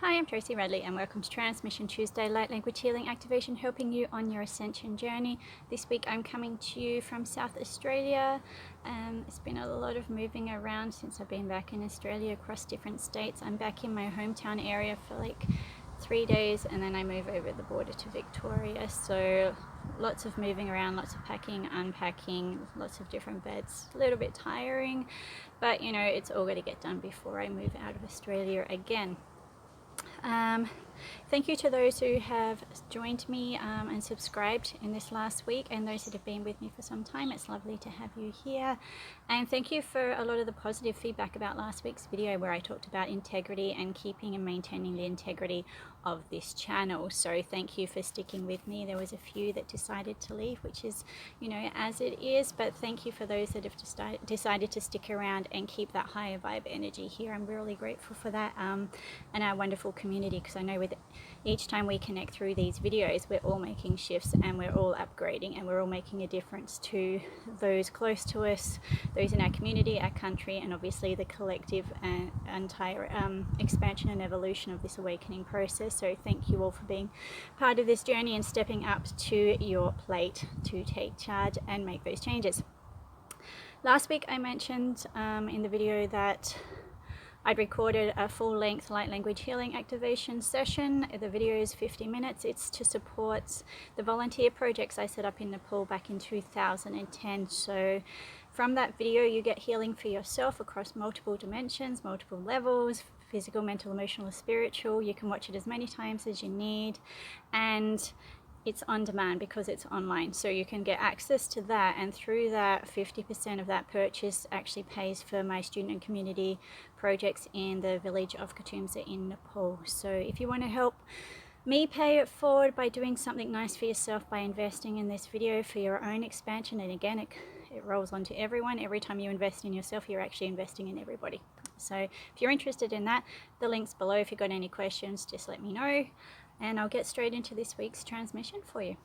Hi, I'm Tracy Radley and welcome to Transmission Tuesday Light Language Healing Activation, helping you on your ascension journey. This week I'm coming to you from South Australia. It's been a lot of moving around since I've been back in Australia across different states. I'm back in my hometown area for like 3 days and then I move over the border to Victoria. So lots of moving around, lots of packing, unpacking, lots of different beds. A little bit tiring, but you know, it's all got to get done before I move out of Australia again. Thank you to those who have joined me and subscribed in this last week, and those that have been with me for some time. It's lovely to have you here, and thank you for a lot of the positive feedback about last week's video where I talked about integrity and keeping and maintaining the integrity of this channel. So thank you for sticking with me. There was a few that decided to leave, which is, you know, as it is, but thank you for those that have decided to stick around and keep that higher vibe energy here. I'm really grateful for that, and our wonderful community, because I know with each time we connect through these videos, we're all making shifts and we're all upgrading and we're all making a difference to those close to us, those in our community, our country, and obviously the collective and entire expansion and evolution of this awakening process. So thank you all for being part of this journey and stepping up to your plate to take charge and make those changes. Last week I mentioned in the video that I'd recorded a full-length light language healing activation session. The video is 50 minutes. It's to support the volunteer projects I set up in Nepal back in 2010. So from that video you get healing for yourself across multiple dimensions, multiple levels, physical, mental, emotional, spiritual. You can watch it as many times as you need, and it's on demand because it's online, so you can get access to that, and through that 50% of that purchase actually pays for my student and community projects in the village of Katumsa in Nepal. So if you want to help me pay it forward by doing something nice for yourself, by investing in this video for your own expansion, and again it rolls onto everyone. Every time you invest in yourself, you're actually investing in everybody. So if you're interested in that, the link's below. If you've got any questions, just let me know, and I'll get straight into this week's transmission for you.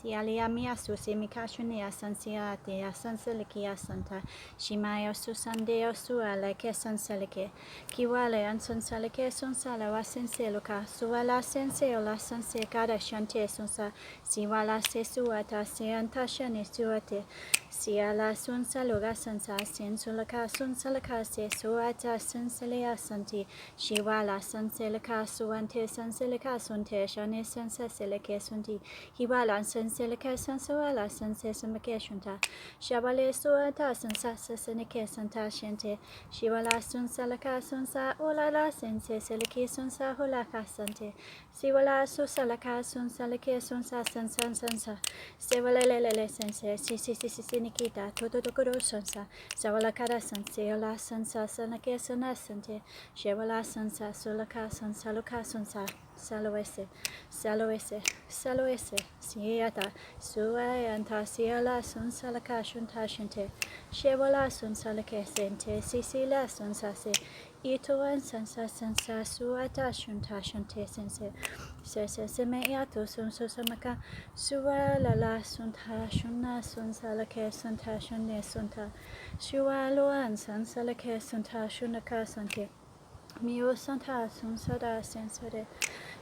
Sialia mia susimika shunia sansia dea sanselikia santa shimaya susandeo sualeke sanselike kiwale ansansalike sonsala wasenseluka suala senseola sansekada shante sonsa siwala sesuata seanta shane suate siala sonsaluga sansa sensulaka sonsalaka sesuata senselea santi shiwala sanselika suante sanselika sonte shane senselike sunti hiwala Selika Sansuala Sanse Samakeshunta Shabale Suata Sansa Sanike Santa Shente Shivala Sun Salaka Sunsa Ulala Sense Seliki Sunsa Hulaka Sante Siwala Susalaka Sun Salake Sunsa Sansan Sansa Sewalele Sense Sisi Nikita Totokoro Sunsa Sawalakara Sanseola Sansa Sanake Sanasante Shevala Sansa Sulaka Sansaluka Sunsa Saloese, Saloese, Saloese, Siata, Suayanta, Siala, Sun Salaka, Shuntashente, Shevala, Sun Salake, Sente, Sisila, Sun Sase, Itoan, Sansa, Sansa, Suata, Shuntashante, Sense, Sese, Semeato, Sun Susamaka, Sualala, Sunta, Shuna, Sun Salake, Sunta, Shune, Sunta, Shualuan, Sun Salake, Sunta, Shunaka, Sante, Mio Santa, Sun Sada, Sensore,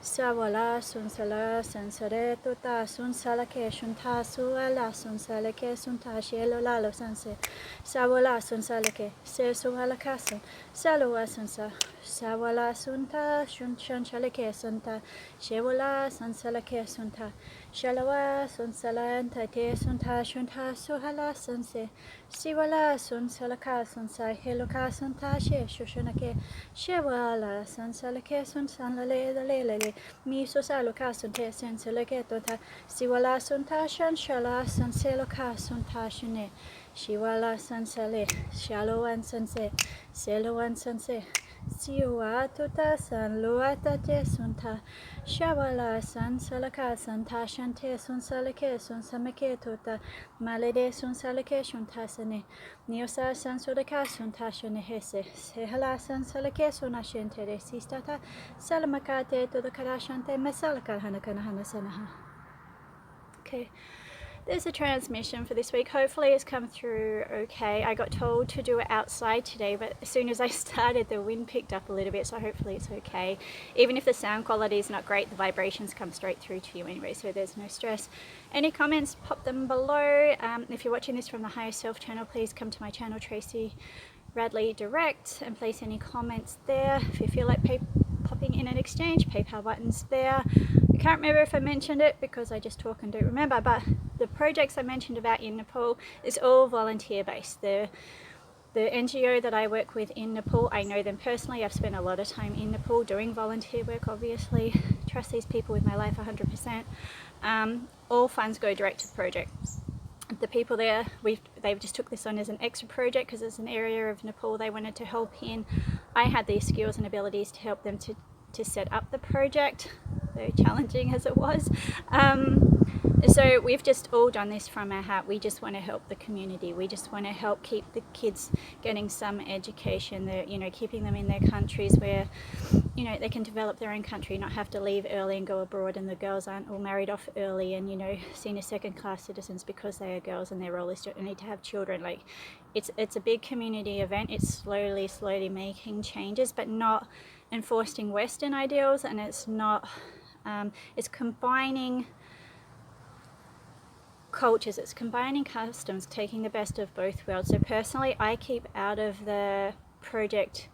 Sawala sunsala sansare tota sunsalake shunta suala sunsalake sunta shelo lalo sanse sawala sunsalake se suala kasun salwa sunsa sawala sunta shunshalake sunta shewala sunsalake sunta shalawa sunsalanta te sunta shunta suhala sanse siwala sunsalaka sunsa heloka sunta she shushunake shewala sunsalake sunsalale Mi sosalo kasunte senseleke tota siwala sunta shala sanselo kasunta shune shiwala sansale shaloan sanse seloan sanse siwa tota san luata te sunta shawala sansalaka santa shante sunsaleke sunsameke tota malede sunsaleke shuntasane niosa sansoleka sunta shune hese sehala sansaleke sunashente de sistata salamakate to the karashante mesalaka hanakana hanasanaha. Okay. there's a transmission for this week. Hopefully it's come through okay. I got told to do it outside today, but as soon as I started, the wind picked up a little bit, so hopefully it's okay. Even if the sound quality is not great, the vibrations come straight through to you anyway, so there's no stress. Any comments, pop them below. If you're watching this from the Higher Self channel, please come to my channel, Tracy Radley Direct, and place any comments there. If you feel like popping in an exchange, PayPal button's there. I can't remember if I mentioned it because I just talk and don't remember, but the projects I mentioned about in Nepal is all volunteer based. The NGO that I work with in Nepal, I know them personally. I've spent a lot of time in Nepal doing volunteer work, obviously. Trust these people with my life 100%. All funds go direct to the project. The people there, they've just took this on as an extra project because it's an area of Nepal they wanted to help in. I had these skills and abilities to help them to set up the project, very challenging as it was. So we've just all done this from our heart. We just want to help the community. We just want to help keep the kids getting some education. They're, keeping them in their countries where, they can develop their own country, not have to leave early and go abroad, and the girls aren't all married off early and, seen as second-class citizens because they are girls and their role is to need to have children. Like, it's a big community event. It's slowly making changes, but not enforcing Western ideals, and it's not, it's combining cultures, it's combining customs, taking the best of both worlds. So personally, I keep out of the project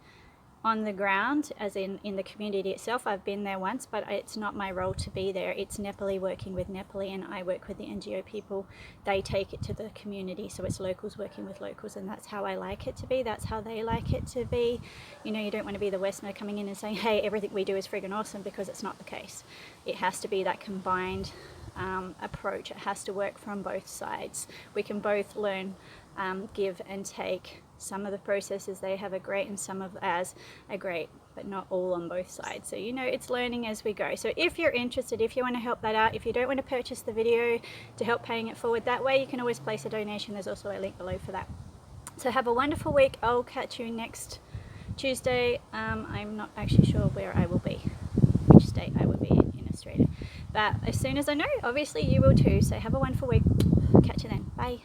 on the ground, as in the community itself. I've been there once, but it's not my role to be there. It's Nepali working with Nepali, and I work with the NGO people. They take it to the community, so it's locals working with locals, and that's how I like it to be. That's how they like it to be. You don't want to be the Westerner coming in and saying, hey, everything we do is friggin' awesome, because it's not the case. It has to be that combined approach. It has to work from both sides. We can both learn, give and take. Some of the processes they have are great and some of ours are great, but not all on both sides. So it's learning as we go. So if you're interested, if you want to help that out, if you don't want to purchase the video to help paying it forward that way, you can always place a donation. There's also a link below for that. So have a wonderful week. I'll catch you next Tuesday. I'm not actually sure where I will be, which state I will be in Australia, but as soon as I know, obviously you will too. So have a wonderful week. Catch you then. Bye.